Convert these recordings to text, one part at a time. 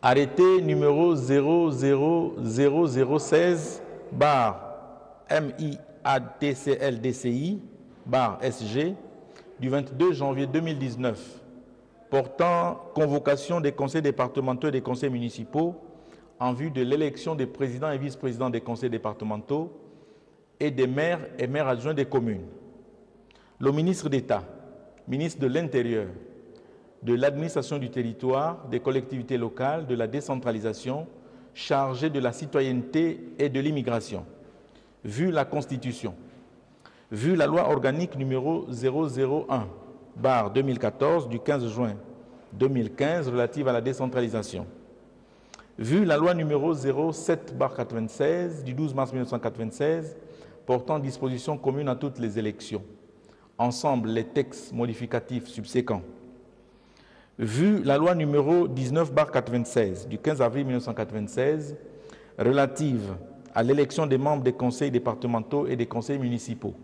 Arrêté numéro 00016-MIADCL-DCI-SG du 22 janvier 2019 portant convocation des conseils départementaux et des conseils municipaux en vue de l'élection des présidents et vice-présidents des conseils départementaux et des maires et maires adjoints des communes. Le ministre d'État, ministre de l'Intérieur, de l'administration du territoire, des collectivités locales, de la décentralisation, chargé de la citoyenneté et de l'immigration, vu la Constitution, vu la loi organique numéro 001/2014 du 15 juin 2015 relative à la décentralisation, vu la loi numéro 07/96 du 12 mars 1996 portant dispositions communes à toutes les élections, ensemble les textes modificatifs subséquents, vu la loi numéro 19/96 du 15 avril 1996 relative à l'élection des membres des conseils départementaux et des conseils municipaux,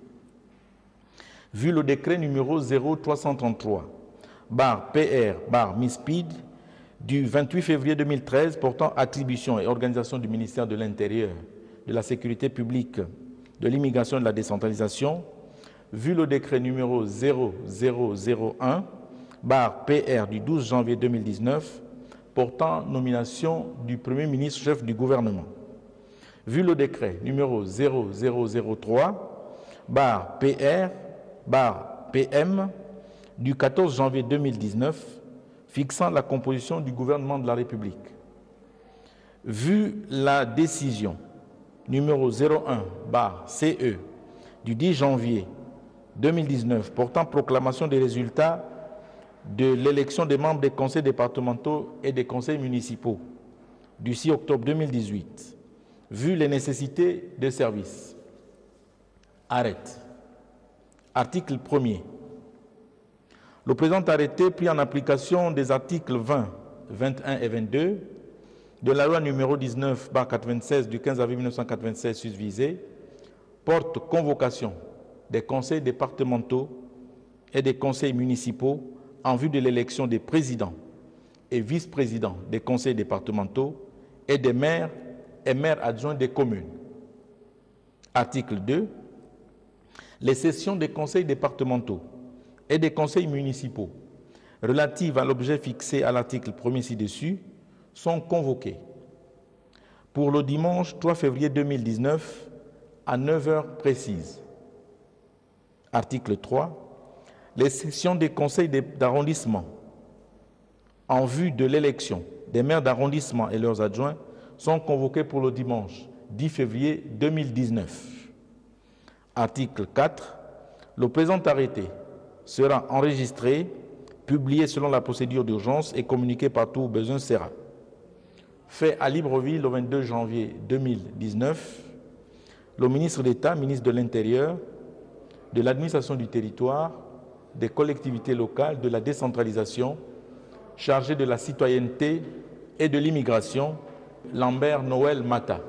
vu le décret numéro 0333/PR/MISPID du 28 février 2013 portant attribution et organisation du ministère de l'Intérieur, de la Sécurité publique, de l'immigration et de la décentralisation, vu le décret numéro 0001/PR du 12 janvier 2019 portant nomination du Premier ministre chef du gouvernement, vu le décret numéro 0003/PR/PM du 14 janvier 2019 fixant la composition du gouvernement de la République, vu la décision numéro 01/CE du 10 janvier 2019 portant proclamation des résultats de l'élection des membres des conseils départementaux et des conseils municipaux du 6 octobre 2018, vu les nécessités de service. Arrête. Article 1er. Le présent arrêté, pris en application des articles 20, 21 et 22 de la loi numéro 19/96 du 15 avril 1996 susvisée, porte convocation des conseils départementaux et des conseils municipaux en vue de l'élection des présidents et vice-présidents des conseils départementaux et des maires et maires adjoints des communes. Article 2. Les sessions des conseils départementaux et des conseils municipaux relatives à l'objet fixé à l'article 1er ci-dessus sont convoquées pour le dimanche 3 février 2019 à 9 heures précises. Article 3. Les sessions des conseils d'arrondissement en vue de l'élection des maires d'arrondissement et leurs adjoints sont convoquées pour le dimanche 10 février 2019. Article 4. Le présent arrêté sera enregistré, publié selon la procédure d'urgence et communiqué partout où besoin sera. Fait à Libreville le 22 janvier 2019, le ministre d'État, ministre de l'Intérieur, de l'administration du territoire, des collectivités locales, de la décentralisation, chargé de la citoyenneté et de l'immigration, Lambert Noël Mata.